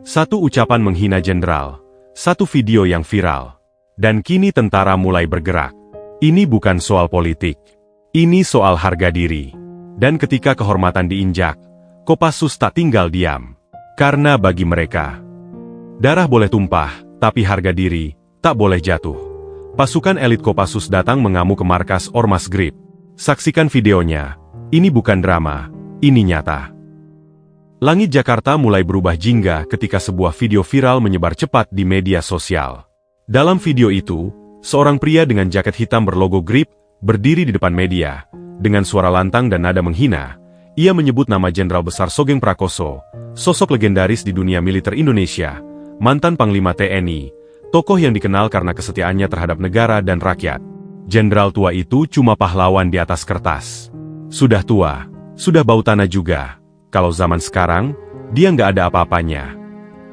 Satu ucapan menghina jenderal, satu video yang viral. Dan kini tentara mulai bergerak. Ini bukan soal politik. Ini soal harga diri. Dan ketika kehormatan diinjak, Kopassus tak tinggal diam. Karena bagi mereka, darah boleh tumpah, tapi harga diri tak boleh jatuh. Pasukan elit Kopassus datang mengamuk ke markas Ormas GRIP. Saksikan videonya. Ini bukan drama, ini nyata. Langit Jakarta mulai berubah jingga ketika sebuah video viral menyebar cepat di media sosial. Dalam video itu, seorang pria dengan jaket hitam berlogo GRIP berdiri di depan media. Dengan suara lantang dan nada menghina, ia menyebut nama Jenderal Besar Sogeng Prakoso, sosok legendaris di dunia militer Indonesia, mantan Panglima TNI, tokoh yang dikenal karena kesetiaannya terhadap negara dan rakyat. Jenderal tua itu cuma pahlawan di atas kertas. Sudah tua, sudah bau tanah juga. Kalau zaman sekarang, dia nggak ada apa-apanya.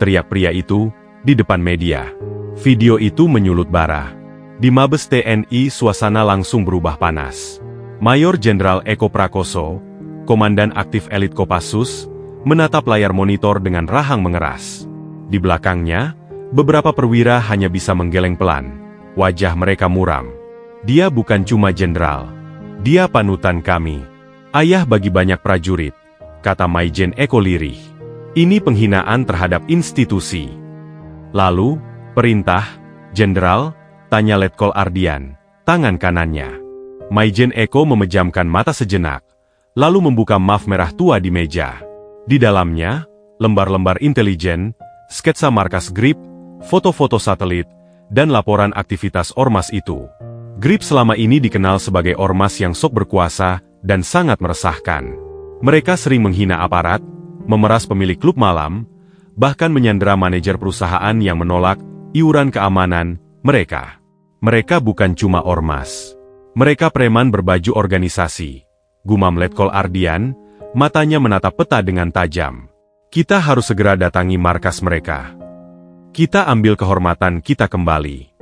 Teriak pria itu di depan media. Video itu menyulut bara. Di Mabes TNI suasana langsung berubah panas. Mayor Jenderal Eko Prakoso, komandan aktif elit Kopassus, menatap layar monitor dengan rahang mengeras. Di belakangnya, beberapa perwira hanya bisa menggeleng pelan. Wajah mereka muram. Dia bukan cuma jenderal. Dia panutan kami. Ayah bagi banyak prajurit, kata Maijen Eko lirih. Ini penghinaan terhadap institusi. Lalu, perintah, jenderal, tanya Letkol Ardian, tangan kanannya. Maijen Eko memejamkan mata sejenak, lalu membuka map merah tua di meja. Di dalamnya, lembar-lembar intelijen, sketsa markas GRIP, foto-foto satelit, dan laporan aktivitas ormas itu. GRIP selama ini dikenal sebagai ormas yang sok berkuasa dan sangat meresahkan. Mereka sering menghina aparat, memeras pemilik klub malam, bahkan menyandera manajer perusahaan yang menolak iuran keamanan mereka. Mereka bukan cuma ormas. Mereka preman berbaju organisasi. Gumam Letkol Ardian, matanya menatap peta dengan tajam. Kita harus segera datangi markas mereka. Kita ambil kehormatan kita kembali.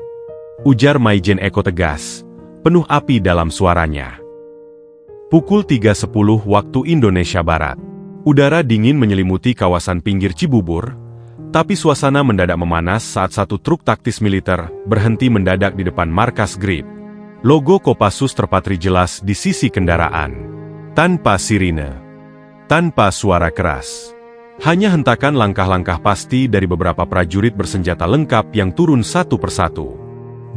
Ujar Maijen Eko tegas, penuh api dalam suaranya. Pukul 3.10 waktu Indonesia Barat. Udara dingin menyelimuti kawasan pinggir Cibubur, tapi suasana mendadak memanas saat satu truk taktis militer berhenti mendadak di depan markas GRIP. Logo Kopassus terpatri jelas di sisi kendaraan. Tanpa sirine. Tanpa suara keras. Hanya hentakan langkah-langkah pasti dari beberapa prajurit bersenjata lengkap yang turun satu persatu.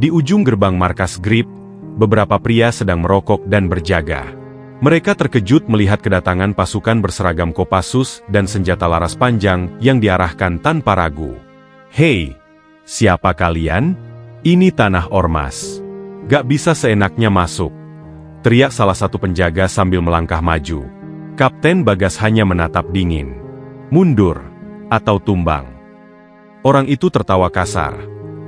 Di ujung gerbang markas GRIP, beberapa pria sedang merokok dan berjaga. Mereka terkejut melihat kedatangan pasukan berseragam Kopassus dan senjata laras panjang yang diarahkan tanpa ragu. Hei, siapa kalian? Ini tanah ormas. Gak bisa seenaknya masuk. Teriak salah satu penjaga sambil melangkah maju. Kapten Bagas hanya menatap dingin. Mundur, atau tumbang. Orang itu tertawa kasar,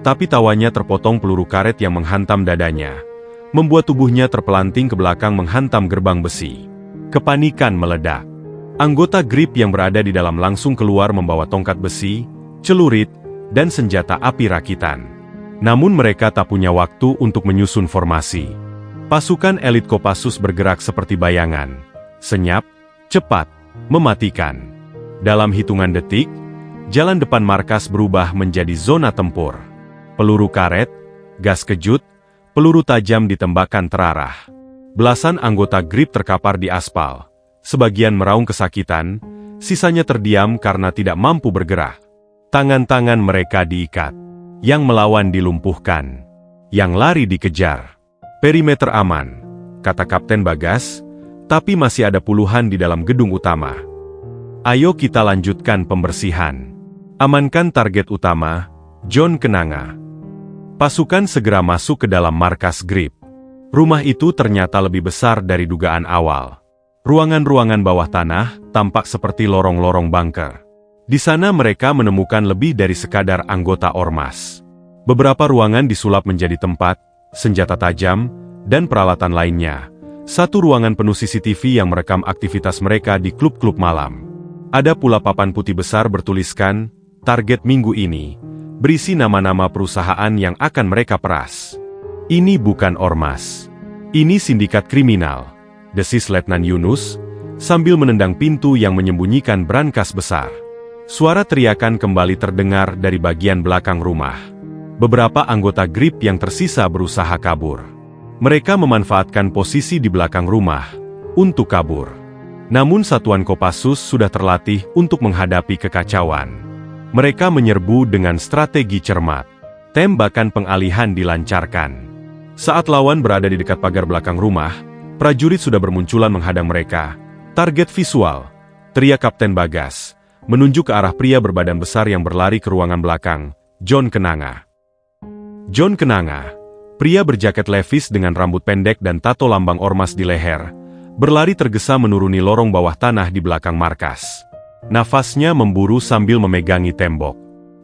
tapi tawanya terpotong peluru karet yang menghantam dadanya, membuat tubuhnya terpelanting ke belakang menghantam gerbang besi. Kepanikan meledak. Anggota GRIP yang berada di dalam langsung keluar membawa tongkat besi, celurit, dan senjata api rakitan. Namun mereka tak punya waktu untuk menyusun formasi. Pasukan elit Kopassus bergerak seperti bayangan. Senyap, cepat, mematikan. Dalam hitungan detik, jalan depan markas berubah menjadi zona tempur. Peluru karet, gas kejut, peluru tajam ditembakkan terarah. Belasan anggota GRIP terkapar di aspal. Sebagian meraung kesakitan, sisanya terdiam karena tidak mampu bergerak. Tangan-tangan mereka diikat. Yang melawan dilumpuhkan. Yang lari dikejar. Perimeter aman, kata Kapten Bagas, tapi masih ada puluhan di dalam gedung utama. Ayo kita lanjutkan pembersihan. Amankan target utama, John Kenanga. Pasukan segera masuk ke dalam markas GRIP. Rumah itu ternyata lebih besar dari dugaan awal. Ruangan-ruangan bawah tanah tampak seperti lorong-lorong bunker. Di sana mereka menemukan lebih dari sekadar anggota ormas. Beberapa ruangan disulap menjadi tempat, senjata tajam, dan peralatan lainnya. Satu ruangan penuh CCTV yang merekam aktivitas mereka di klub-klub malam. Ada pula papan putih besar bertuliskan, target minggu ini, berisi nama-nama perusahaan yang akan mereka peras. Ini bukan ormas. Ini sindikat kriminal, desis Letnan Yunus, sambil menendang pintu yang menyembunyikan brankas besar. Suara teriakan kembali terdengar dari bagian belakang rumah. Beberapa anggota GRIP yang tersisa berusaha kabur. Mereka memanfaatkan posisi di belakang rumah untuk kabur. Namun satuan Kopassus sudah terlatih untuk menghadapi kekacauan. Mereka menyerbu dengan strategi cermat. Tembakan pengalihan dilancarkan. Saat lawan berada di dekat pagar belakang rumah, prajurit sudah bermunculan menghadang mereka. Target visual, teriak Kapten Bagas, menunjuk ke arah pria berbadan besar yang berlari ke ruangan belakang, John Kenanga. John Kenanga, pria berjaket levis dengan rambut pendek dan tato lambang ormas di leher, berlari tergesa menuruni lorong bawah tanah di belakang markas. Nafasnya memburu sambil memegangi tembok.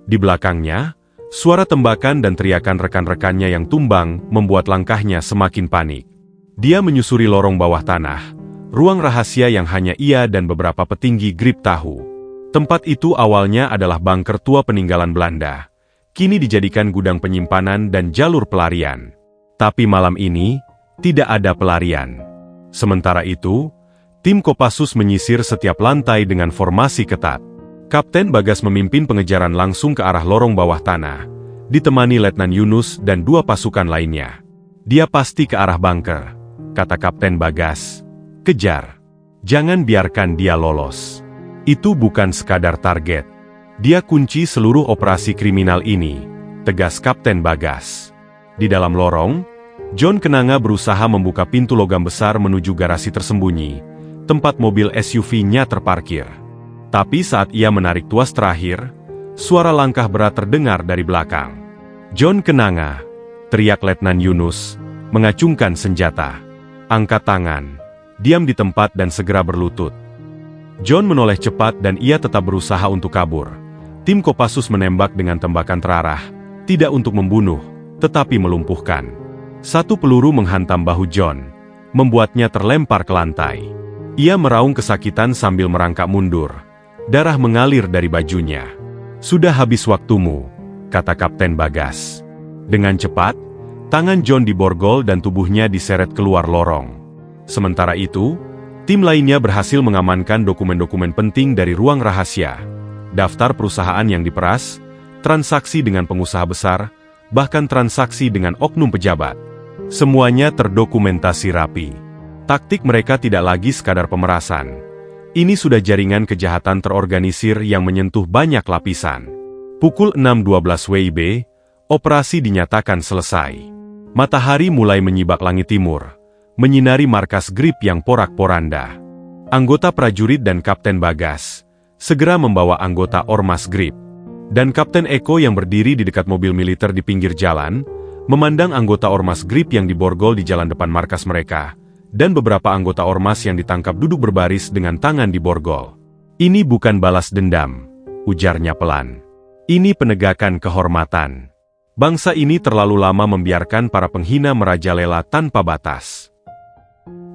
Di belakangnya, suara tembakan dan teriakan rekan-rekannya yang tumbang membuat langkahnya semakin panik. Dia menyusuri lorong bawah tanah, ruang rahasia yang hanya ia dan beberapa petinggi GRIP tahu. Tempat itu awalnya adalah bunker tua peninggalan Belanda. Kini dijadikan gudang penyimpanan dan jalur pelarian. Tapi malam ini, tidak ada pelarian. Sementara itu, tim Kopassus menyisir setiap lantai dengan formasi ketat. Kapten Bagas memimpin pengejaran langsung ke arah lorong bawah tanah, ditemani Letnan Yunus dan 2 pasukan lainnya. Dia pasti ke arah bunker, kata Kapten Bagas. Kejar. Jangan biarkan dia lolos. Itu bukan sekadar target. Dia kunci seluruh operasi kriminal ini, tegas Kapten Bagas. Di dalam lorong, John Kenanga berusaha membuka pintu logam besar menuju garasi tersembunyi, tempat mobil SUV-nya terparkir. Tapi saat ia menarik tuas terakhir, suara langkah berat terdengar dari belakang. John Kenanga, teriak Letnan Yunus, mengacungkan senjata. Angkat tangan, diam di tempat dan segera berlutut. John menoleh cepat dan ia tetap berusaha untuk kabur. Tim Kopassus menembak dengan tembakan terarah, tidak untuk membunuh, tetapi melumpuhkan. Satu peluru menghantam bahu John, membuatnya terlempar ke lantai. Ia meraung kesakitan sambil merangkak mundur. Darah mengalir dari bajunya. Sudah habis waktumu, kata Kapten Bagas. Dengan cepat, tangan John diborgol dan tubuhnya diseret keluar lorong. Sementara itu, tim lainnya berhasil mengamankan dokumen-dokumen penting dari ruang rahasia. Daftar perusahaan yang diperas, transaksi dengan pengusaha besar, bahkan transaksi dengan oknum pejabat. Semuanya terdokumentasi rapi. Taktik mereka tidak lagi sekadar pemerasan. Ini sudah jaringan kejahatan terorganisir yang menyentuh banyak lapisan. Pukul 6.12 WIB, operasi dinyatakan selesai. Matahari mulai menyibak langit timur, menyinari markas GRIP yang porak-poranda. Anggota prajurit dan Kapten Bagas segera membawa anggota Ormas GRIP. Dan Kapten Eko yang berdiri di dekat mobil militer di pinggir jalan, memandang anggota Ormas GRIP yang diborgol di jalan depan markas mereka, dan beberapa anggota Ormas yang ditangkap duduk berbaris dengan tangan diborgol. Ini bukan balas dendam, ujarnya pelan. Ini penegakan kehormatan. Bangsa ini terlalu lama membiarkan para penghina merajalela tanpa batas.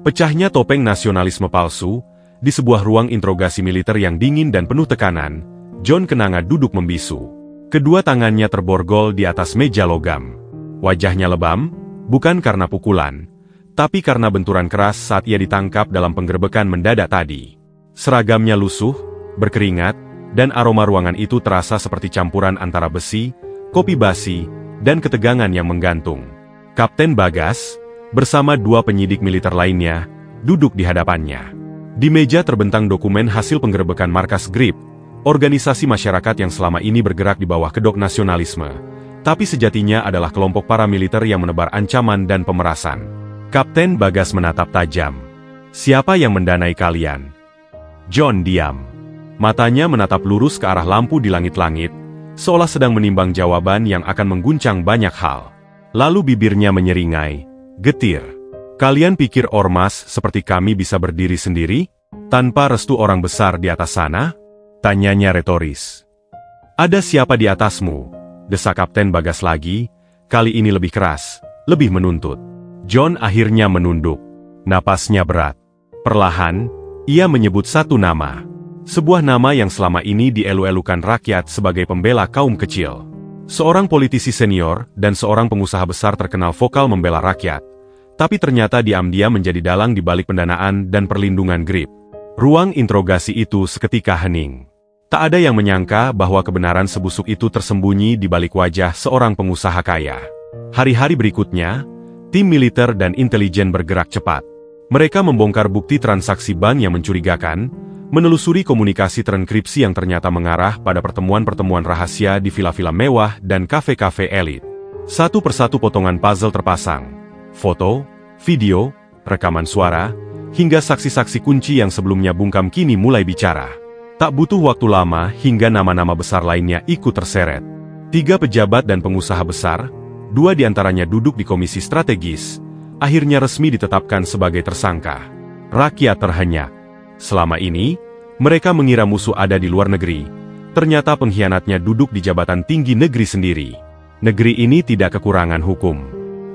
Pecahnya topeng nasionalisme palsu, di sebuah ruang interogasi militer yang dingin dan penuh tekanan, John Kenanga duduk membisu. Kedua tangannya terborgol di atas meja logam. Wajahnya lebam, bukan karena pukulan, tapi karena benturan keras saat ia ditangkap dalam penggerbekan mendadak tadi. Seragamnya lusuh, berkeringat, dan aroma ruangan itu terasa seperti campuran antara besi, kopi basi, dan ketegangan yang menggantung. Kapten Bagas, bersama 2 penyidik militer lainnya, duduk di hadapannya. Di meja terbentang dokumen hasil penggerbekan markas GRIP, organisasi masyarakat yang selama ini bergerak di bawah kedok nasionalisme, tapi sejatinya adalah kelompok paramiliter yang menebar ancaman dan pemerasan. Kapten Bagas menatap tajam. Siapa yang mendanai kalian? John diam. Matanya menatap lurus ke arah lampu di langit-langit, seolah sedang menimbang jawaban yang akan mengguncang banyak hal. Lalu bibirnya menyeringai, getir. Kalian pikir ormas seperti kami bisa berdiri sendiri, tanpa restu orang besar di atas sana? Tanyanya retoris. Ada siapa di atasmu? Desak Kapten Bagas lagi, kali ini lebih keras, lebih menuntut. John akhirnya menunduk. Napasnya berat. Perlahan, ia menyebut satu nama. Sebuah nama yang selama ini dielu-elukan rakyat sebagai pembela kaum kecil. Seorang politisi senior dan seorang pengusaha besar terkenal vokal membela rakyat. Tapi ternyata diam-diam menjadi dalang di balik pendanaan dan perlindungan GRIP. Ruang interogasi itu seketika hening. Tak ada yang menyangka bahwa kebenaran sebusuk itu tersembunyi di balik wajah seorang pengusaha kaya. Hari-hari berikutnya, tim militer dan intelijen bergerak cepat. Mereka membongkar bukti transaksi bank yang mencurigakan, menelusuri komunikasi terenkripsi yang ternyata mengarah pada pertemuan-pertemuan rahasia di villa-villa mewah dan kafe-kafe elit. Satu persatu potongan puzzle terpasang. Foto, video, rekaman suara, hingga saksi-saksi kunci yang sebelumnya bungkam kini mulai bicara. Tak butuh waktu lama hingga nama-nama besar lainnya ikut terseret. 3 pejabat dan pengusaha besar, 2 diantaranya duduk di komisi strategis, akhirnya resmi ditetapkan sebagai tersangka. Rakyat terhenyak. Selama ini, mereka mengira musuh ada di luar negeri. Ternyata pengkhianatnya duduk di jabatan tinggi negeri sendiri. Negeri ini tidak kekurangan hukum.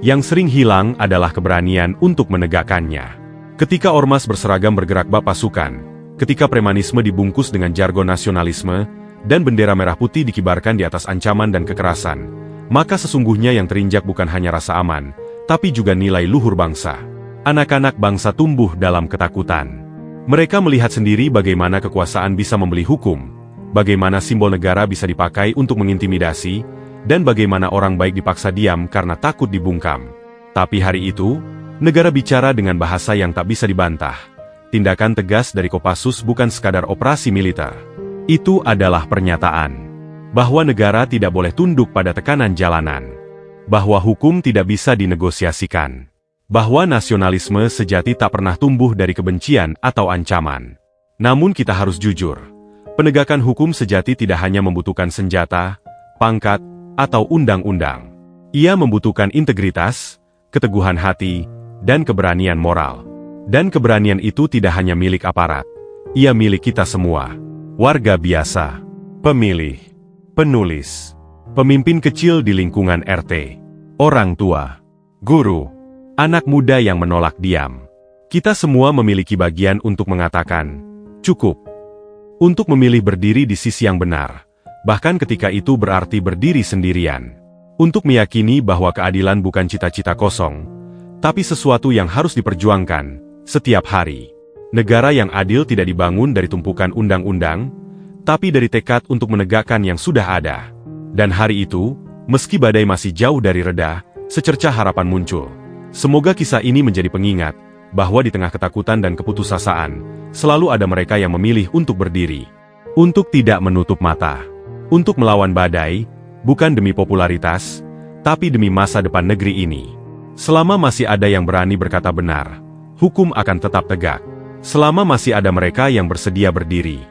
Yang sering hilang adalah keberanian untuk menegakkannya. Ketika ormas berseragam bergerak bak pasukan, ketika premanisme dibungkus dengan jargon nasionalisme, dan bendera merah putih dikibarkan di atas ancaman dan kekerasan, maka sesungguhnya yang terinjak bukan hanya rasa aman, tapi juga nilai luhur bangsa. Anak-anak bangsa tumbuh dalam ketakutan. Mereka melihat sendiri bagaimana kekuasaan bisa membeli hukum, bagaimana simbol negara bisa dipakai untuk mengintimidasi, dan bagaimana orang baik dipaksa diam karena takut dibungkam. Tapi hari itu, negara bicara dengan bahasa yang tak bisa dibantah. Tindakan tegas dari Kopassus bukan sekadar operasi militer. Itu adalah pernyataan bahwa negara tidak boleh tunduk pada tekanan jalanan, bahwa hukum tidak bisa dinegosiasikan, bahwa nasionalisme sejati tak pernah tumbuh dari kebencian atau ancaman. Namun kita harus jujur, penegakan hukum sejati tidak hanya membutuhkan senjata, pangkat, atau undang-undang. Ia membutuhkan integritas, keteguhan hati, dan keberanian moral. Dan keberanian itu tidak hanya milik aparat, ia milik kita semua. Warga biasa, pemilih, penulis, pemimpin kecil di lingkungan RT, orang tua, guru, anak muda yang menolak diam. Kita semua memiliki bagian untuk mengatakan, cukup. Untuk memilih berdiri di sisi yang benar, bahkan ketika itu berarti berdiri sendirian. Untuk meyakini bahwa keadilan bukan cita-cita kosong, tapi sesuatu yang harus diperjuangkan setiap hari. Negara yang adil tidak dibangun dari tumpukan undang-undang, tapi dari tekad untuk menegakkan yang sudah ada. Dan hari itu, meski badai masih jauh dari reda, secercah harapan muncul. Semoga kisah ini menjadi pengingat, bahwa di tengah ketakutan dan keputusasaan, selalu ada mereka yang memilih untuk berdiri. Untuk tidak menutup mata. Untuk melawan badai, bukan demi popularitas, tapi demi masa depan negeri ini. Selama masih ada yang berani berkata benar, hukum akan tetap tegak. Selama masih ada mereka yang bersedia berdiri,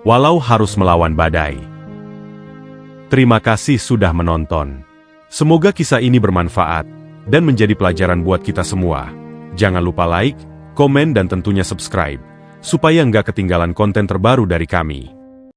walau harus melawan badai. Terima kasih sudah menonton. Semoga kisah ini bermanfaat dan menjadi pelajaran buat kita semua. Jangan lupa like, komen dan tentunya subscribe, supaya nggak ketinggalan konten terbaru dari kami.